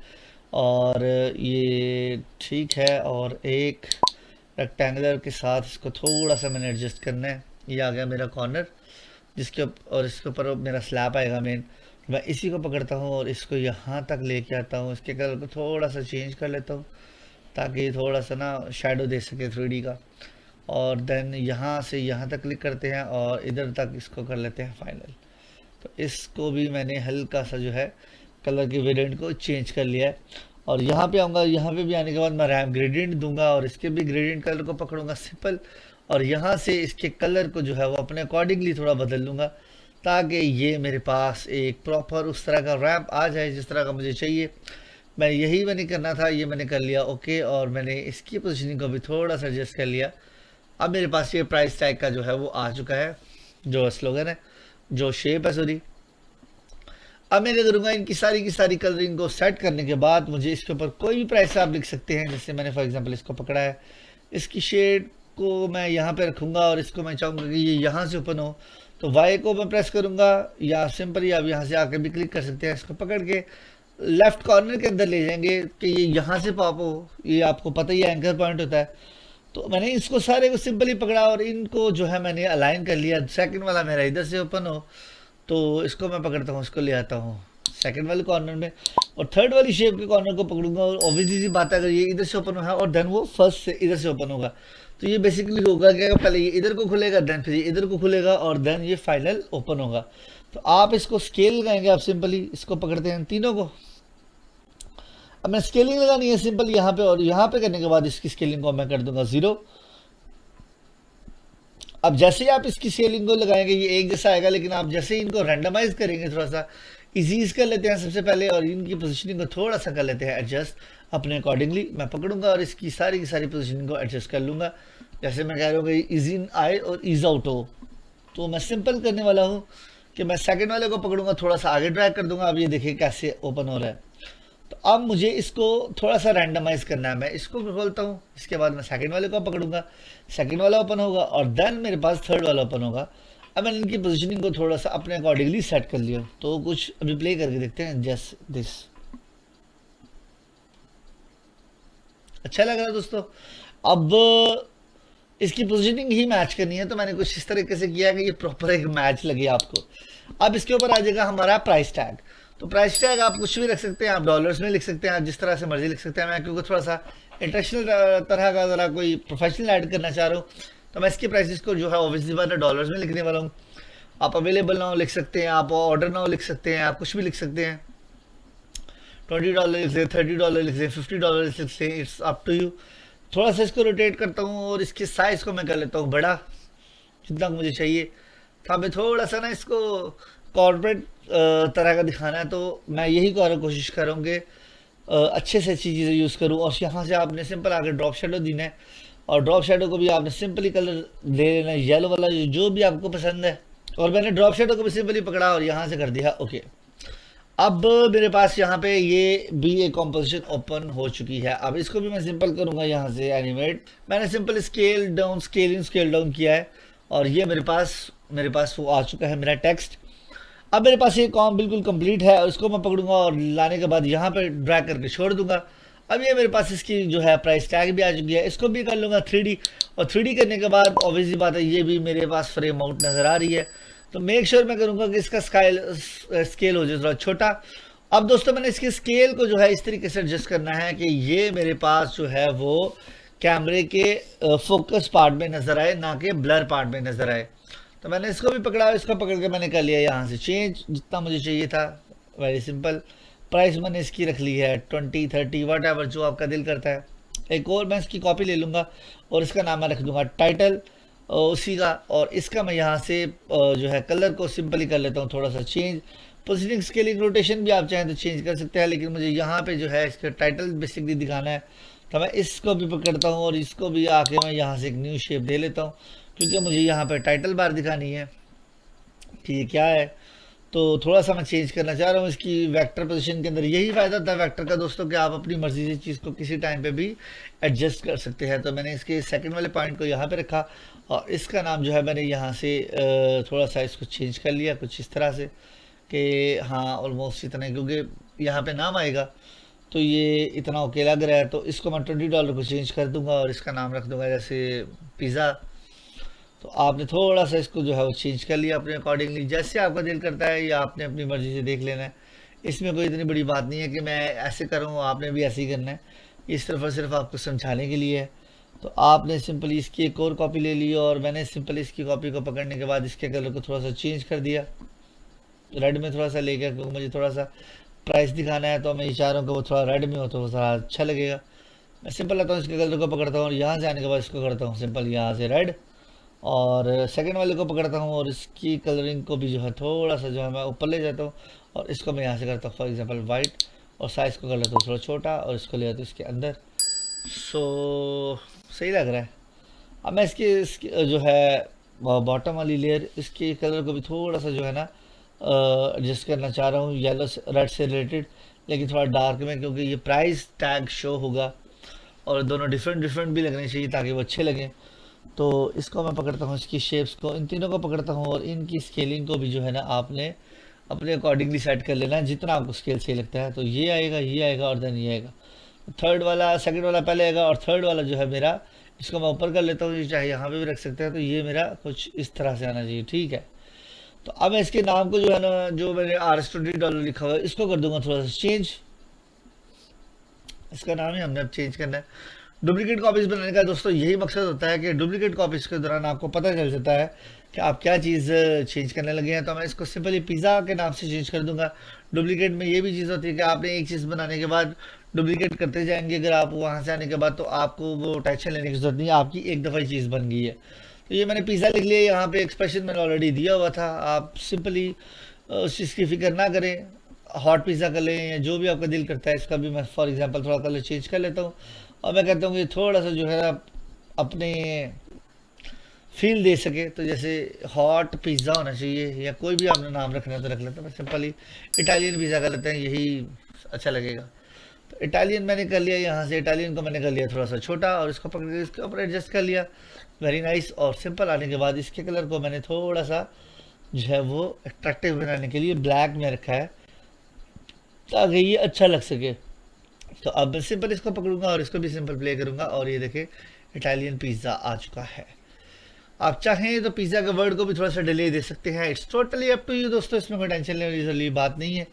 और ये ठीक है। और एक रेक्टेंगुलर के साथ इसको थोड़ा सा मैंने एडजस्ट करना है। ये आ गया मेरा कॉर्नर जिसके और इसके ऊपर मेरा स्लैब आएगा मेन। मैं इसी को पकड़ता हूँ और इसको यहाँ तक लेके आता हूँ, इसके कलर को थोड़ा सा चेंज कर लेता हूँ ताकि थोड़ा सा ना शेडो दे सके 3D का। और देन यहाँ से यहाँ तक क्लिक करते हैं और इधर तक इसको कर लेते हैं फाइनल। तो इसको भी मैंने हल्का सा जो है कलर के वेरिएंट को चेंज कर लिया है। और यहाँ पे आऊँगा, यहाँ पे भी आने के बाद मैं रैम ग्रेडियंट दूंगा और इसके भी ग्रेडियंट कलर को पकड़ूंगा सिंपल, और यहाँ से इसके कलर को जो है वो अपने अकॉर्डिंगली थोड़ा बदल लूँगा ताकि ये मेरे पास एक प्रॉपर उस तरह का रैम्प आ जाए जिस तरह का मुझे चाहिए। मैंने करना था, ये मैंने कर लिया ओके। और मैंने इसकी पोजीशनिंग को भी थोड़ा सा एडजस्ट कर लिया। अब मेरे पास ये प्राइस टैग का जो है वो आ चुका है, जो स्लोगन है, जो शेप है सॉरी। अब मैं क्या करूँगा, इनकी सारी की सारी कलरिंग को सेट करने के बाद मुझे इसके ऊपर कोई भी प्राइस आप लिख सकते हैं। जैसे मैंने फॉर एग्जांपल इसको पकड़ा है, इसकी शेड को मैं यहाँ पे रखूँगा और इसको मैं चाहूँगा कि ये यहाँ से ओपन हो। तो वाई को मैं प्रेस करूँगा या सिंपली आप यहाँ से आकर भी क्लिक कर सकते हैं इसको पकड़ के। लेफ्ट कॉर्नर के अंदर ले जाएंगे कि ये यहाँ से पॉप हो, ये आपको पता ही है एंकर पॉइंट होता है। तो मैंने इसको सारे को सिंपली पकड़ा और इनको जो है मैंने अलाइन कर लिया। सेकंड वाला मेरा इधर से ओपन हो, तो इसको मैं पकड़ता हूँ, इसको ले आता हूँ सेकंड वाले कॉर्नर में, और थर्ड वाली शेप के कॉर्नर को पकड़ूंगा। और ऑब्वियसली सी बात है, अगर ये इधर से ओपन हुआ और देन वो फर्स्ट से इधर से ओपन होगा, तो ये बेसिकली होगा क्या, पहले ये इधर को खुलेगा, देन फिर ये इधर को खुलेगा, और देन ये फाइनल ओपन होगा। तो आप इसको स्केल लगाएंगे, आप सिंपली इसको पकड़ते हैं तीनों को। अब मैं स्केलिंग लगानी है सिंपल यहाँ पे, और यहाँ पे करने के बाद इसकी स्केलिंग को मैं कर दूंगा 0। अब जैसे ही आप इसकी स्केलिंग को लगाएंगे ये एक जैसा आएगा, लेकिन आप जैसे ही इनको रैंडमाइज करेंगे, थोड़ा सा इजीज कर लेते हैं सबसे पहले, और इनकी पोजीशनिंग को थोड़ा सा कर लेते हैं एडजस्ट अपने अकॉर्डिंगली। मैं पकड़ूंगा और इसकी सारी की सारी पोजीशनिंग को एडजस्ट कर लूँगा। जैसे मैं कह रहा हूँ कि ईज इन आए और ईज आउट हो, तो मैं सिंपल करने वाला हूँ कि मैं सेकंड वाले को पकड़ूंगा, थोड़ा सा आगे ड्रैग कर दूंगा। अब ये देखिए कैसे ओपन हो रहा है। तो अब मुझे इसको थोड़ा सा रैंडमाइज करना है, मैं इसको भी खोलता हूँ, इसके बाद मैं सेकंड वाले को पकड़ूंगा, सेकंड वाला ओपन होगा, और देन मेरे पास थर्ड वाला ओपन होगा। अब मैंने इनकी पोजीशनिंग को थोड़ा सा अपने अकॉर्डिंगली सेट कर लिया। तो कुछ अभी प्ले करके देखते हैं जस्ट दिस। अच्छा लग रहा है दोस्तों। अब इसकी पोजीशनिंग ही मैच करनी है, तो मैंने कुछ इस तरीके से किया कि ये प्रॉपर एक मैच लगे आपको। अब इसके ऊपर आ जाएगा हमारा प्राइस टैग। तो प्राइस टैग आप कुछ भी रख सकते हैं, आप डॉलर्स में लिख सकते हैं, आप जिस तरह से मर्जी लिख सकते हैं। मैं क्योंकि थोड़ा सा इंटरनेशनल तरह का ज़रा कोई प्रोफेशनल ऐड करना चाह रहा हूँ, तो मैं इसके प्राइसेस को जो है ऑब्वियसली बात है डॉलर्स में लिखने वाला हूँ। आप अवेलेबल ना हो लिख सकते हैं, आप ऑर्डर ना हो लिख सकते हैं, आप कुछ भी लिख सकते हैं। $20 लिख लें, $30 लिख लें, $50 लिख लें, इट्स अप टू यू। थोड़ा सा इसको रोटेट करता हूँ और इसके साइज़ को मैं कर लेता हूँ बड़ा, जितना मुझे चाहिए। तो हमें थोड़ा सा ना इसको कॉर्पोरेट तरह का दिखाना है, तो मैं यही कोशिश कर रहा हूँ कि अच्छे से अच्छी चीज़ें यूज़ करूँ। और यहाँ से आपने सिंपल आकर ड्रॉप शेडो देना है, और ड्रॉप शेडो को भी आपने सिंपली कलर ले लेना है, येलो वाला जो भी आपको पसंद है। और मैंने ड्रॉप शेडो को भी सिंपली पकड़ा और यहाँ से कर दिया ओके। अब मेरे पास यहाँ पे ये भी एक कॉम्पोजिशन ओपन हो चुकी है। अब इसको भी मैं सिंपल करूँगा यहाँ से एनिमेट। मैंने simple scale down scale down किया है, और ये मेरे पास वो आ चुका है मेरा टेक्स्ट। अब मेरे पास ये काम बिल्कुल कंप्लीट है, और इसको मैं पकड़ूंगा और लाने के बाद यहाँ पे ड्रैग करके छोड़ दूंगा। अब ये मेरे पास इसकी जो है प्राइस टैग भी आ चुकी है, इसको भी कर लूँगा 3D। और 3D करने के बाद ऑब्वियसली बात है ये भी मेरे पास फ्रेम आउट नज़र आ रही है, तो मेक श्योर मैं करूँगा कि इसका स्केल हो जाए थोड़ा छोटा। अब दोस्तों मैंने इसके स्केल को जो है इस तरीके से एडजस्ट करना है कि ये मेरे पास जो है वो कैमरे के फोकस पार्ट में नज़र आए, ना कि ब्लर पार्ट में नज़र आए। तो मैंने इसको भी पकड़ा, इसको पकड़ के मैंने कर लिया यहाँ से चेंज जितना मुझे चाहिए था। Very simple. प्राइस मैंने इसकी रख ली है 20, 30 वट एवर जो आपका दिल करता है। एक और मैं इसकी कॉपी ले लूँगा और इसका नाम मैं रख दूँगा टाइटल उसी का, और इसका मैं यहाँ से जो है कलर को सिंपली कर लेता हूँ थोड़ा सा चेंज। पोजिशनिंग स्केलिंग रोटेशन भी आप चाहें तो चेंज कर सकते हैं, लेकिन मुझे यहाँ पे जो है इसका टाइटल बेसिकली दिखाना है, तो मैं इसको भी पकड़ता हूँ और इसको भी आके मैं यहाँ से एक न्यू शेप दे लेता हूँ, क्योंकि मुझे यहाँ पे टाइटल बार दिखानी है कि ये क्या है। तो थोड़ा सा मैं चेंज करना चाह रहा हूँ इसकी वेक्टर पोजीशन के अंदर। यही फ़ायदा था वेक्टर का दोस्तों कि आप अपनी मर्जी से चीज़ को किसी टाइम पे भी एडजस्ट कर सकते हैं। तो मैंने इसके सेकंड वाले पॉइंट को यहाँ पे रखा, और इसका नाम जो है मैंने यहाँ से थोड़ा सा इसको चेंज कर लिया कुछ इस तरह से कि हाँ ऑलमोस्ट इतना, क्योंकि यहाँ पे नाम आएगा तो ये इतना ओके लग रहा है। तो इसको मैं $20 को चेंज कर दूंगा और इसका नाम रख दूंगा जैसे पिज़्ज़ा। तो आपने थोड़ा सा इसको जो है वो चेंज कर लिया अपने अकॉर्डिंगली, जैसे आपका दिल करता है, या आपने अपनी मर्ज़ी से देख लेना है। इसमें कोई इतनी बड़ी बात नहीं है कि मैं ऐसे करूँ आपने भी ऐसे ही करना है, इस तरफ और सिर्फ आपको समझाने के लिए है। तो आपने सिंपली इसकी एक और कॉपी ले ली, और मैंने सिंपली इसकी कॉपी को पकड़ने के बाद इसके कलर को थोड़ा सा चेंज कर दिया, रेड में थोड़ा सा ले गया, क्योंकि मुझे थोड़ा सा प्राइस दिखाना है, तो मैं ये चाह रहा हूँ कि वो थोड़ा रेड में हो तो वो थोड़ा अच्छा लगेगा। मैं सिंपल लाता हूँ इसके कलर को पकड़ता हूँ, और यहाँ से आने के बाद इसको करता हूँ सिंपल यहाँ से रेड, और सेकंड वाले को पकड़ता हूँ और इसकी कलरिंग को भी जो है थोड़ा सा जो है मैं ऊपर ले जाता हूँ, और इसको मैं यहाँ से करता हूँ फॉर एग्जांपल वाइट, और साइज़ को कर लेता हूँ थोड़ा छोटा, और इसको ले आता हूँ इसके अंदर। सो सही लग रहा है। अब मैं इसकी जो है बॉटम वाली लेयर इसके कलर को भी थोड़ा सा जो है ना एडजस्ट करना चाह रहा हूँ येलो रेड से रिलेटेड, लेकिन थोड़ा डार्क में, क्योंकि ये प्राइस टैग शो होगा और दोनों डिफरेंट भी लगने चाहिए ताकि वो अच्छे लगें। तो इसको मैं पकड़ता हूँ, इसकी शेप्स को, इन तीनों को पकड़ता हूँ, और इनकी स्केलिंग को भी जो है ना आपने अपने अकॉर्डिंगली सेट कर लेना है जितना आपको स्केल सही लगता है। तो ये आएगा और देन ये आएगा। थर्ड वाला सेकंड वाला पहले आएगा और थर्ड वाला जो है मेरा, इसको मैं ऊपर कर लेता हूँ, ये चाहे यहाँ पे भी रख सकते हैं। तो ये मेरा कुछ इस तरह से आना चाहिए, ठीक है। तो अब मैं इसके नाम को जो है ना, जो मैंने $RS20 लिखा हुआ है, इसको कर दूंगा थोड़ा सा चेंज। इसका नाम ही हमने अब चेंज करना है। डुप्लीकेट कॉपीज बनाने का दोस्तों यही मकसद होता है कि डुप्लीकेट कॉपीज के दौरान आपको पता चल जाता है कि आप क्या चीज़ चेंज करने लगे हैं। तो मैं इसको सिंपली पिज़्ज़ा के नाम से चेंज कर दूंगा। डुप्लीकेट में ये भी चीज़ होती है कि आपने एक चीज़ बनाने के बाद डुप्लीकेट करते जाएंगे, अगर आप वहाँ से आने के बाद, तो आपको वो टेंशन लेने की जरूरत नहीं है, आपकी एक दफ़ा ही चीज़ बन गई है। तो ये मैंने पिज़्ज़ा लिख लिया, यहाँ पे एक्सप्रेशन मैंने ऑलरेडी दिया हुआ था। आप सिंपली उस चीज़ की फिक्र ना करें, हॉट पिज़्ज़ा कर लें या जो भी आपका दिल करता है। इसका भी मैं फॉर एग्जांपल थोड़ा कलर चेंज कर लेता हूँ और मैं कहता हूँ कि थोड़ा सा जो है ना अपने फील दे सके। तो जैसे हॉट पिज़्ज़ा होना चाहिए, या कोई भी आपने नाम रखना है तो रख लेते हैं। मैं सिंपली इटालियन पिज़्ज़ा कर लेते हैं, यही अच्छा लगेगा। तो इटालियन मैंने कर लिया, यहाँ से इटालियन को मैंने कर लिया थोड़ा सा छोटा और इसको पकड़ के इसके ऊपर एडजस्ट कर लिया। Very nice. और सिंपल आने के बाद इसके कलर को मैंने थोड़ा सा जो है वो अट्रैक्टिव बनाने के लिए ब्लैक में रखा है ताकि ये अच्छा लग सके। तो अब मैं सिंपल इसको पकड़ूंगा और इसको भी सिंपल प्ले करूंगा और ये देखें इटालियन पिज़्ज़ा आ चुका है। आप चाहें तो पिज़्ज़ा के वर्ड को भी थोड़ा सा डिले दे सकते हैं, it's totally up to you दोस्तों, इसमें कोई टेंशन लेने वाली बात नहीं है।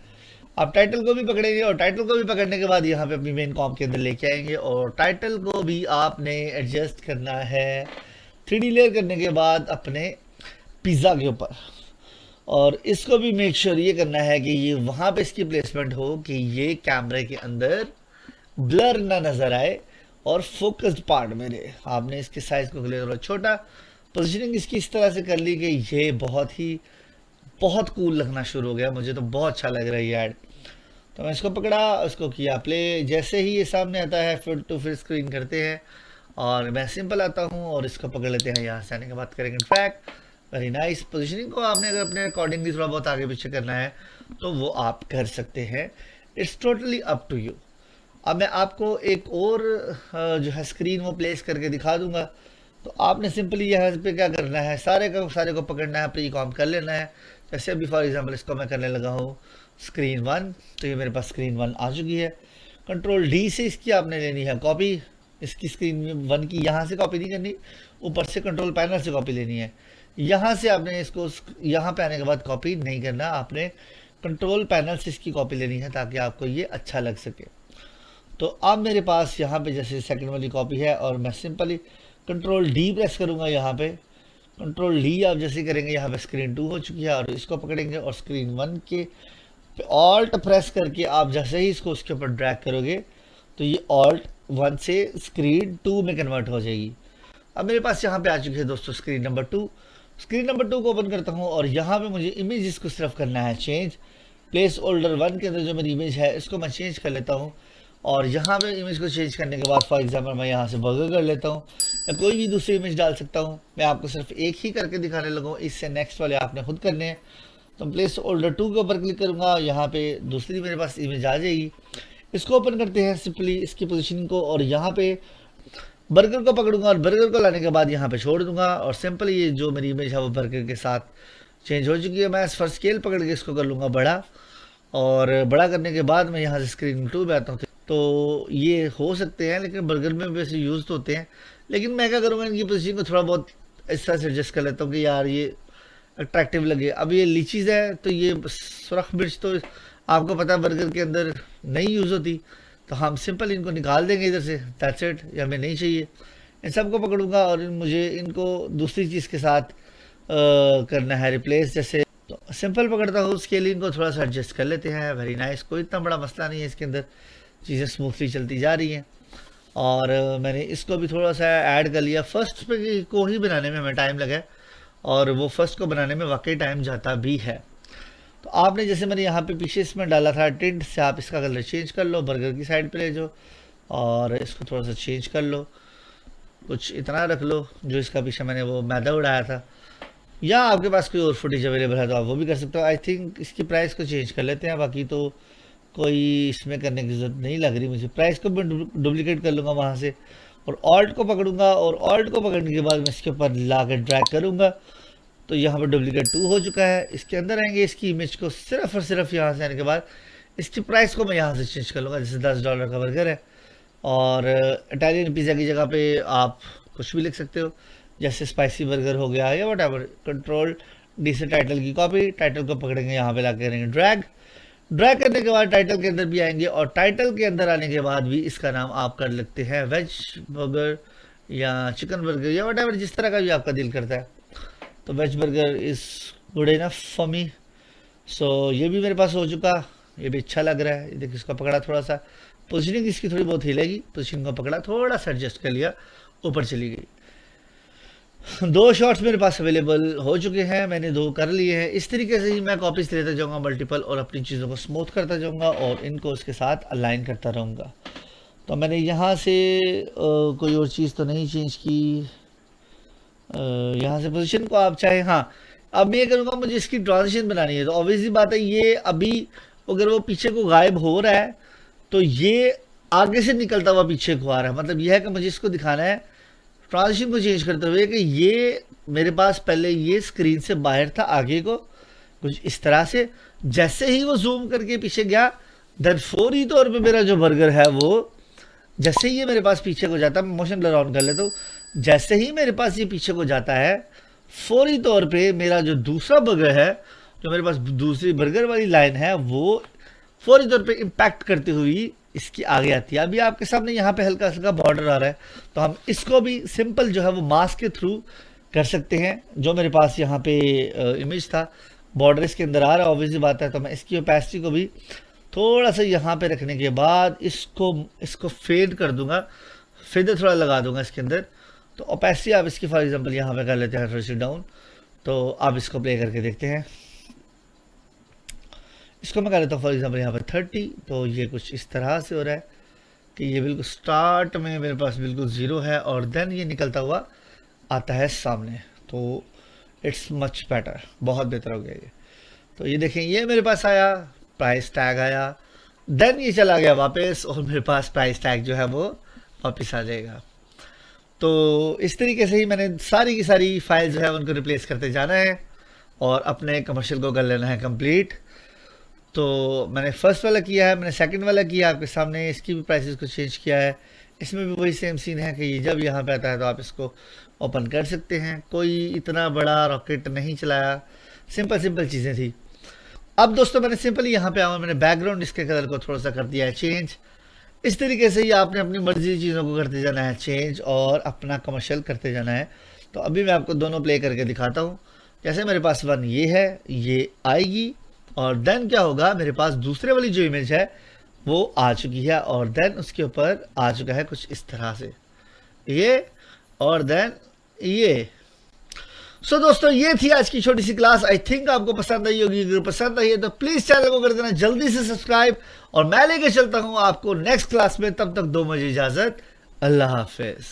आप टाइटल को भी पकड़ेंगे और टाइटल को भी पकड़ने के बाद यहाँ पे अपनी मेन कॉम के अंदर लेके आएंगे और टाइटल को भी आपने एडजस्ट करना है 3D लेयर करने के बाद अपने पिज़्ज़ा के ऊपर। और इसको भी मेक श्योर ये करना है कि ये वहाँ पे इसकी प्लेसमेंट हो कि ये कैमरे के अंदर ब्लर ना नज़र आए और फोकस्ड पार्ट मेरे। आपने इसके साइज को थोड़ा छोटा, पोजीशनिंग इसकी इस तरह से कर ली कि ये बहुत कूल लगना शुरू हो गया। मुझे तो बहुत अच्छा लग रहा है ये ऐड। तो मैं इसको पकड़ा, इसको किया प्ले। जैसे ही ये सामने आता है फिर टू फिर स्क्रीन करते हैं और मैं सिंपल आता हूँ और इसको पकड़ लेते हैं। यहाँ से आने के बाद करेंगे ट्रैक। Very nice. पोजीशनिंग को आपने अगर अपने अकॉर्डिंगली थोड़ा बहुत आगे पीछे करना है तो वो आप कर सकते हैं, it's totally up to you. अब मैं आपको एक और जो है स्क्रीन वो प्लेस करके दिखा दूंगा। तो आपने सिंपली यहाँ पे क्या करना है, सारे को पकड़ना है, प्री कॉम कर लेना है। जैसे अभी फॉर एग्जांपल इसको मैं करने लगा हूँ स्क्रीन 1, तो ये मेरे पास स्क्रीन 1 आ चुकी है। कंट्रोल डी से इसकी आपने लेनी है कॉपी, इसकी स्क्रीन 1 की यहाँ से कॉपी नहीं करनी, ऊपर से कंट्रोल पैनल से कॉपी लेनी है। यहाँ से आपने इसको यहाँ पे आने के बाद कॉपी नहीं करना, आपने कंट्रोल पैनल से इसकी कॉपी लेनी है ताकि आपको ये अच्छा लग सके। तो अब मेरे पास यहाँ पे जैसे सेकंड वाली कॉपी है और मैं सिंपली कंट्रोल डी प्रेस करूँगा। यहाँ पे कंट्रोल डी आप जैसे करेंगे यहाँ पे स्क्रीन 2 हो चुकी है और इसको पकड़ेंगे और स्क्रीन 1 के ऑल्ट प्रेस करके आप जैसे ही इसको उसके ऊपर ड्रैग करोगे तो ये ऑल्ट 1 से स्क्रीन 2 में कन्वर्ट हो जाएगी। अब मेरे पास यहाँ पे आ चुकी है दोस्तों स्क्रीन नंबर 2। स्क्रीन नंबर 2 को ओपन करता हूँ और यहाँ पे मुझे इमेज को सिर्फ करना है चेंज। प्लेस होल्डर 1 के अंदर जो मेरी इमेज है इसको मैं चेंज कर लेता हूँ और यहाँ पे इमेज को चेंज करने के बाद फॉर एग्जांपल मैं यहाँ से बर्गर कर लेता हूँ या कोई भी दूसरी इमेज डाल सकता हूँ। मैं आपको सिर्फ एक ही करके दिखाने लगा हूँ, इससे नेक्स्ट वाले आपने खुद करने हैं। तो प्लेस होल्डर 2 के ऊपर क्लिक करूँगा, यहाँ पे दूसरी मेरे पास इमेज आ जाएगी। इसको ओपन करते हैं सिंपली इसकी पोजीशनिंग को और यहाँ पे बर्गर को पकड़ूंगा और बर्गर को लाने के बाद यहाँ पे छोड़ दूंगा और सिंपली ये जो मेरी इमेज है वो बर्गर के साथ चेंज हो चुकी है। मैं फर्स्ट स्केल पकड़ के इसको कर लूँगा बड़ा और बड़ा करने के बाद मैं यहाँ से स्क्रीन 2 पे आता हूँ। तो ये हो सकते हैं लेकिन बर्गर में वैसे यूज़ तो होते हैं, लेकिन मैं क्या करूँगा इनकी पोजीशन को थोड़ा बहुत इस तरह से एडजस्ट कर लेता हूँ कि यार ये अट्रैक्टिव लगे। अब ये लीचीज़ है तो ये सुरख मिर्च तो आपको पता है बर्गर के अंदर नहीं यूज़ होती, तो हम सिंपल इनको निकाल देंगे इधर से, दैट्स इट। ये हमें नहीं चाहिए। इन सबको पकड़ूंगा और मुझे इनको दूसरी चीज़ के साथ करना है रिप्लेस। जैसे तो सिंपल पकड़ता हूँ, स्केलिंग को थोड़ा सा एडजस्ट कर लेते हैं। Very nice. कोई इतना बड़ा मसला नहीं है, इसके अंदर चीज़ें स्मूथली चलती जा रही हैं। और मैंने इसको भी थोड़ा सा ऐड कर लिया। फर्स्ट पे को ही बनाने में हमें टाइम लगा और वो फर्स्ट को बनाने में वाकई टाइम जाता भी है। तो आपने जैसे मैंने यहाँ पे पीछे इसमें डाला था टिंट से, आप इसका कलर चेंज कर लो, बर्गर की साइड पे ले जाओ और इसको थोड़ा सा चेंज कर लो, कुछ इतना रख लो जो इसका पीछे मैंने वो मैदा उड़ाया था। या आपके पास कोई और फुटेज अवेलेबल है तो आप वो भी कर सकते हो। आई थिंक इसकी प्राइस को चेंज कर लेते हैं, बाकी तो कोई इसमें करने की ज़रूरत नहीं लग रही मुझे। प्राइस को मैं डुप्लीकेट कर लूँगा वहाँ से और ऑल्ट को पकड़ूंगा और ऑल्ट को पकड़ने के बाद मैं इसके ऊपर ला कर ड्रैग करूँगा तो यहाँ पर डुप्लीकेट 2 हो चुका है। इसके अंदर आएंगे, इसकी इमेज को सिर्फ और सिर्फ यहाँ से आने के बाद इसकी प्राइस को मैं यहाँ से चेंज कर लूँगा। जैसे $10 का बर्गर है और इटालियन पिज़्ज़ा की जगह पे आप कुछ भी लिख सकते हो, जैसे स्पाइसी बर्गर हो गया या वट एवर। कंट्रोल डी से टाइटल की कॉपी, टाइटल को पकड़ेंगे, यहाँ पे ला करेंगे ड्रैग। ड्रैग करने के बाद टाइटल के अंदर भी आएंगे और टाइटल के अंदर आने के बाद भी इसका नाम आप कर लेते हैं वेज बर्गर या चिकन बर्गर या वट एवर, जिस तरह का भी आपका दिल करता है। तो veg burger is good enough for me. So ये भी मेरे पास हो चुका, ये भी अच्छा लग रहा है। देखिए इसका पकड़ा, थोड़ा सा पोजीशनिंग इसकी थोड़ी बहुत हिलेगी, पोजीशन को पकड़ा, थोड़ा सा एडजस्ट कर लिया, ऊपर चली गई। 2 शॉट्स मेरे पास अवेलेबल हो चुके हैं, मैंने 2 कर लिए हैं। इस तरीके से ही मैं कॉपीज लेता जाऊंगा मल्टीपल और अपनी चीज़ों को स्मूथ करता जाऊंगा और इनको उसके साथ अलाइन करता रहूँगा। तो मैंने यहाँ से कोई और चीज़ तो नहीं चेंज की। यहाँ से पोजीशन को आप चाहे, हाँ अब मैं ये करूँगा, मुझे इसकी ट्रांजिशन बनानी है। तो ऑब्वियसली बात है, ये अभी अगर वो पीछे को गायब हो रहा है तो ये आगे से निकलता हुआ पीछे को आ रहा है। मतलब यह है कि मुझे इसको दिखाना है ट्रांजिशन को चेंज करते हुए कि ये मेरे पास पहले ये स्क्रीन से बाहर था, आगे को कुछ इस तरह से। जैसे ही वो जूम करके पीछे गया, देन फौरी तौर पे मेरा जो बर्गर है वो, जैसे ही ये मेरे पास पीछे को जाता है, मैं मोशन ब्लर ऑन कर लेता हूँ, जैसे ही मेरे पास ये पीछे को जाता है, फौरी तौर पे मेरा जो दूसरा बर्गर है, जो मेरे पास दूसरी बर्गर वाली लाइन है, वो फौरी तौर पे इम्पैक्ट करती हुई इसकी आगे आती है। अभी आपके सामने यहाँ पे हल्का हल्का बॉर्डर आ रहा है, तो हम इसको भी सिंपल जो है वो मास्क के थ्रू कर सकते हैं। जो मेरे पास यहाँ पे इमेज था, बॉर्डर इसके अंदर आ रहा है, ऑब्वियसली बात है। तो मैं इसकी ओपेसिटी को भी थोड़ा सा यहाँ पे रखने के बाद इसको फेड कर दूंगा, फेदर थोड़ा लगा दूंगा इसके अंदर। तो ओपेसिटी आप इसकी फॉर एग्जाम्पल यहाँ पे कर लेते हैं थोड़ी सी डाउन। तो आप इसको प्ले करके देखते हैं। इसको मैं कर लेता हूँ फॉर एग्जाम्पल यहाँ पर 30। तो ये कुछ इस तरह से हो रहा है कि ये बिल्कुल स्टार्ट में मेरे पास बिल्कुल 0 है और देन ये निकलता हुआ आता है सामने। तो इट्स मच बेटर, बहुत बेहतर हो गया ये। तो ये देखें, ये मेरे पास आया, प्राइस टैग आया, देन ये चला गया वापस और मेरे पास प्राइस टैग जो है वो वापस आ जाएगा। तो इस तरीके से ही मैंने सारी की सारी फाइल जो है उनको रिप्लेस करते जाना है और अपने कमर्शियल को कर लेना है कंप्लीट। तो मैंने फर्स्ट वाला किया है, मैंने सेकंड वाला किया आपके सामने, इसकी भी प्राइसेस को चेंज किया है। इसमें भी वही सेम सीन है कि ये जब यहाँ पे आता है तो आप इसको ओपन कर सकते हैं। कोई इतना बड़ा रॉकेट नहीं चलाया, सिंपल चीज़ें थी। अब दोस्तों मैंने सिंपली यहाँ पे आया, मैंने बैकग्राउंड इसके कलर को थोड़ा सा कर दिया है चेंज। इस तरीके से ही आपने अपनी मर्जी की चीज़ों को करते जाना है चेंज और अपना कमर्शियल करते जाना है। तो अभी मैं आपको दोनों प्ले करके दिखाता हूँ। जैसे मेरे पास 1 ये है, ये आएगी और देन क्या होगा, मेरे पास दूसरे वाली जो इमेज है वो आ चुकी है और देन उसके ऊपर आ चुका है कुछ इस तरह से ये और देन ये। सो दोस्तों ये थी आज की छोटी सी क्लास। आई थिंक आपको पसंद आई होगी। अगर पसंद आई है तो प्लीज चैनल को कर देना जल्दी से सब्सक्राइब और मैं लेके चलता हूं आपको नेक्स्ट क्लास में। तब तक दो मुझे इजाजत, अल्लाह हाफिज।